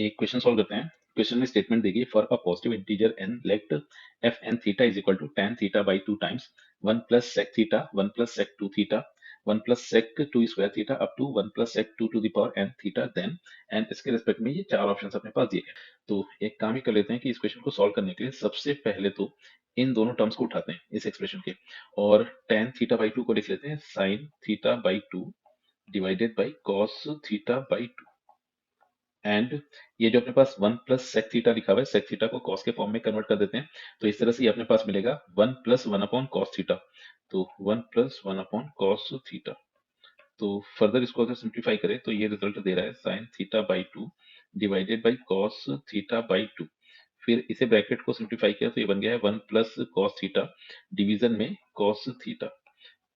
एक question solve करते हैं। क्वेश्चन में स्टेटमेंट देगी for a positive integer n let F N theta is equal to tan theta by 2 times 1 plus sec theta 1 plus sec 2 theta 1 plus sec 2 square theta up to 1 plus sec 2 to the power n theta then and इसके respect में ये चार options अपने पास दिए गए। तो एक काम ही कर लेते हैं कि इस क्वेश्चन को सॉल्व करने के लिए सबसे पहले तो इन दोनों टर्म्स को उठाते हैं इस एक्सप्रेशन के, और tan थीटा बाई 2 को लिख लेते हैं sin theta by 2 divided by cos theta by 2। And ये जो अपने पास 1 प्लस सेक थीटा लिखा हुआ है, सेक थीटा को कॉस के फॉर्म में कन्वर्ट कर देते हैं। तो इस तरह से ये अपने पास मिलेगा 1 प्लस 1 अपॉन कॉस थीटा। तो 1 प्लस 1 अपॉन कॉस थीटा। तो फर्दर इसको अगर सिंप्लीफाई करें तो ये रिजल्ट दे रहा है sine theta by 2 divided by cos theta by 2। फिर इसे ब्रैकेट को सिंप्लीफाई किया तो ये बन गया है 1 प्लस कॉस थीटा डिवीजन में कॉस थीटा।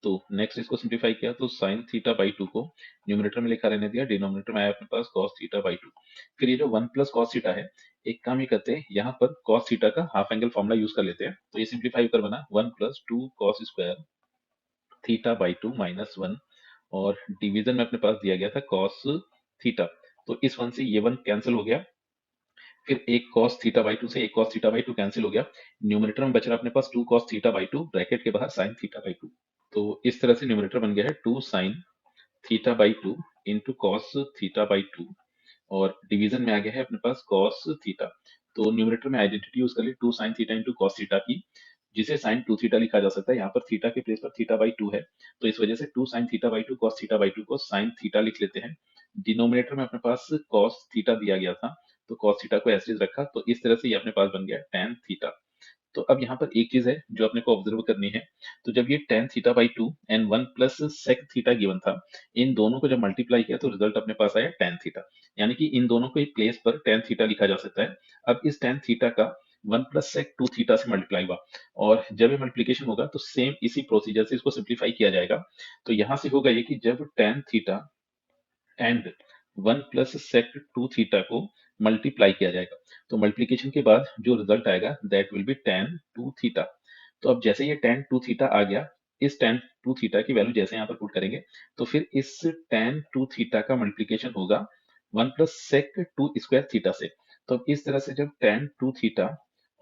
तो नेक्स्ट इसको सिंप्लीफाई किया तो साइन थीटा बाई 2 को न्यूमरेटर में लिखा रहने दिया, डिनोमिनेटर में आया अपने पास कॉस थीटा बाई 2। फिर ये जो 1 प्लस कॉस थीटा है, एक काम ही करते हैं, यहाँ पर कॉस थीटा का हाफ एंगल फॉर्मूला यूज कर लेते हैं। तो ये सिंप्लीफाई कर बना 1 plus 2 cos square theta by 2 minus 1, और डिवीजन में अपने पास दिया गया था कॉस थीटा। तो इस 1 से ये 1 कैंसिल हो गया। फिर एक cos थीटा बाई 2 से एक cos थीटा बाई 2 कैंसिल हो गया। न्यूमरेटर में बच रहा अपने पास 2 cos थीटा बाई 2 ब्रैकेट के बाहर sin थीटा बाई 2। तो इस तरह से न्यूमरेटर बन गया है 2 sin theta by 2 into cos theta by 2, और डिवीजन में आ गया है अपने पास cos थीटा। तो न्यूमरेटर में आइडेंटिटी यूज कर ली 2 sin theta into cos theta की, जिसे sin 2 थीटा लिखा जा सकता है। यहाँ पर थीटा के प्लेस पर थीटा बाई 2 है, तो इस वजह से 2 sin theta by 2 cos theta by 2 को sin थीटा लिख लेते हैं। डिनोमिनेटर में अपने पास cos थीटा दिया गया था, तो cos थीटा को ऐसे रखा, तो इस तरह से ये अपने पास बन गया tan थीटा। तो अब यहाँ पर एक चीज है जो अपने को ऑब्जर्व करनी है। तो जब ये tan theta by 2 and 1 plus sec theta given था, इन दोनों को जब मल्टीप्लाई किया तो रिजल्ट अपने पास आया tan थीटा। यानी कि इन दोनों को एक प्लेस पर tan थीटा लिखा जा सकता है। अब इस tan थीटा का 1 प्लस sec 2 थीटा से मल्टीप्लाई हुआ, और जब ये मल्टीप्लीकेशन होगा तो सेम इसी प्रोसीजर से इसको सिंप्लीफाई किया जाएगा। तो यहाँ से होगा ये कि जब tan theta and 1 plus sec 2 theta को मल्टीप्लाई किया जाएगा, तो मल्टीप्लिकेशन के बाद जो रिजल्ट आएगा that will be tan 2 theta. तो अब जैसे ये tan 2 थीटा आ गया, इस tan 2 थीटा की वैल्यू जैसे यहाँ पर पुट करेंगे, तो फिर इस tan 2 थीटा का मल्टीप्लिकेशन होगा 1 प्लस sec 2 स्क्वायर थीटा से। तो अब इस तरह से जब tan 2 थीटा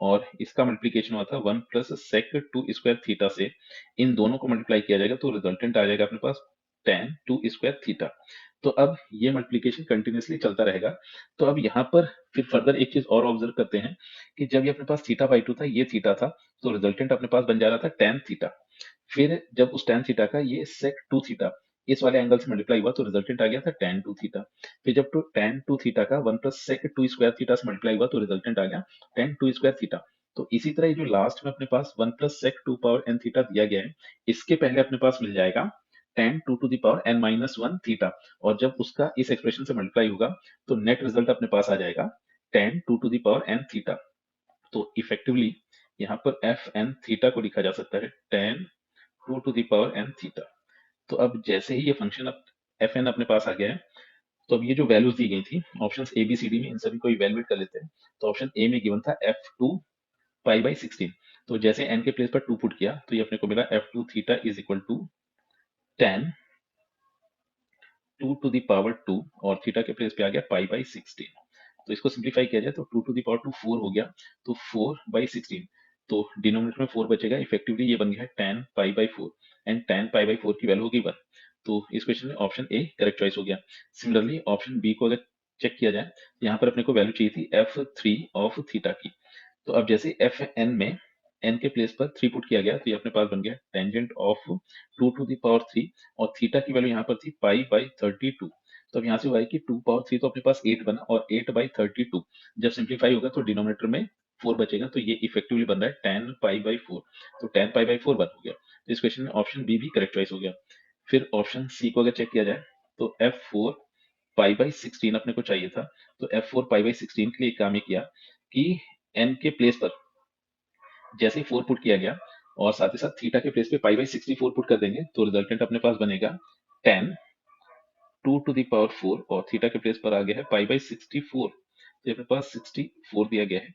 और इसका मल्टीप्लिकेशन हुआ था 1 प्लस sec 2 स्क्वायर थीटा से, इन दोनों को मल्टीप्लाई किया जाएगा तो रिजल्टेंट आ जाएगा अपने पास tan 2 स्क्वायर थीटा। तो अब ये मल्टीप्लिकेशन कंटिन्यूअसली चलता रहेगा। तो अब यहाँ पर फिर फर्दर एक चीज और ऑब्जर्व करते हैं कि जब ये अपने पास थीटा बाई 2 था, ये थीटा था, तो रिजल्टेंट अपने पास बन जा रहा था tan थीटा। फिर जब उस tan थीटा का ये sec 2 थीटा इस वाले एंगल से मल्टीप्लाई हुआ तो रिजल्टेंट आ गया था tan 2 थीटा। फिर जब tan 2 थीटा का 1 प्लस sec 2 स्क्वायर थीटा से मल्टीप्लाई हुआ तो रिजल्टेंट आ गया tan 2 स्क्वायर थीटा। तो इसी तरह ये जो लास्ट में अपने पास 1 plus sec 2 power n theta दिया गया है, इसके पहले अपने पास मिल जाएगा tan 2 to the power n minus 1 theta, और जब उसका इस एक्सप्रेशन से मल्टीप्लाई होगा तो नेट रिजल्ट अपने पास आ जाएगा tan 2 to the power n theta. तो इफेक्टिवली यहाँ पर एफ एन थीटा को लिखा जा सकता है tan 2 to the power n theta. तो अब जैसे ही ये फंक्शन अब एफ एन अपने पास आ गया है, तो अब ये जो वैल्यूज दी गई थी option A B C D में, इन सभी को इवेलुएट कर लेते हैं। तो ऑप्शन ए में गिवन था f2 पाई बाई 16। तो जैसे n के प्लेस पर 2 पुट किया तो ये अपने को मिला f2 theta is equal to tan 2 to the power 2, और थीटा के प्लेस पे आ गया पाई बाई 16। तो इसको सिंप्लीफाई किया जाए तो 2 टू द पावर 2 4 हो गया, तो 4 बाई 16। तो डिनोमिनेटर में 4 बचेगा, इफेक्टिवली ये बन गया tan pi by 4, and tan pi by 4 की वैल्यू होगी 1। तो इस क्वेश्चन में ऑप्शन ए करेक्ट चॉइस हो गया। सिमिलरली ऑप्शन बी को अगर चेक किया जाए, यहाँ पर अपने को वैल्यू चाहिए थी f3 ऑफ थीटा की। तो अब जैसे एफ एन में एन के प्लेस पर 3 पुट किया गया तो ये अपने पास बन गया tangent of 2 to the power 3, और थीटा की वैल्यू यहाँ पर थी पाई बाई 32। तो अब यहाँ से हुआ है कि 2 पावर 3 तो अपने पास 8 बना, और 8 बाई 32 जब सिंप्लीफाई होगा तो डिनोमिनेटर में 4 बचेगा, तो ये इफेक्टिवली बन रहा है tan पाई बाई 4। तो tan पाई बाई 4 बन हो गया। तो इस क्वेश्चन में ऑप्शन बी भी करेक्ट चॉइस हो गया। फिर ऑप्शन सी को अगर चेक किया जाए तो f4 पाई बाई 16 अपने को चाहिए था। तो f4 पाई बाई 16 के लिए एक काम ये किया कि n के प्लेस पर जैसे ही 4 पुट किया गया, और साथ ही साथ थीटा के प्लेस पे पाई बाई 64 पुट कर देंगे, तो रिजल्टेंट अपने पास बनेगा tan 2 टू द पावर 4, और थीटा के प्लेस पर आ गया है पाई बाई 64। तो ये अपने पास 64 दिया गया है।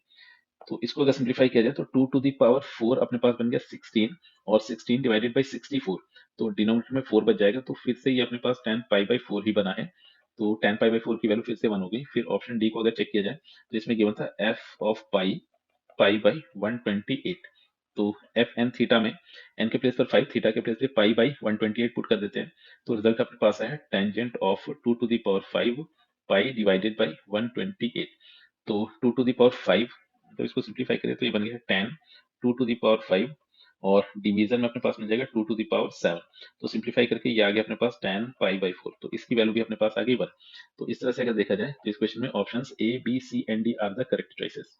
तो इसको अगर सिंप्लीफाई किया जाए तो 2 टू द पावर 4 अपने पास बन गया 16, और 16 डिवाइडेड बाई 64, तो डिनोमिनेटर में 4 बच जाएगा। तो फिर से ये अपने पास tan पाई बाई 4 ही बना है। तो tan पाई बाई 4 की वैल्यू फिर से 1 हो गई। फिर ऑप्शन डी को अगर चेक किया जाए तो इसमें गिवन था f of pi pi by 128। तो एफ एन थीटा में एन के प्लेस पर 5, थीटा के प्लेस पे पाई बाई 128 पुट कर देते हैं, तो रिजल्ट अपने पास आया tangent of 2 to the power 5 pi divided by 128। तो 2 टू द पावर 5, तो इसको सिंप्लीफाई करें तो ये बन गया tan 2 टू द पावर 5, और डिवीजन में अपने पास मिल जाएगा 2 टू द पावर 7। तो सिंप्लीफाई करके ये आ गया अपने पास tan पाई बाई 4, तो इसकी वैल्यू भी अपने पास आ गई 1। तो इस तरह से अगर देखा जाए तो इस क्वेश्चन में options A B C and D are the correct choices.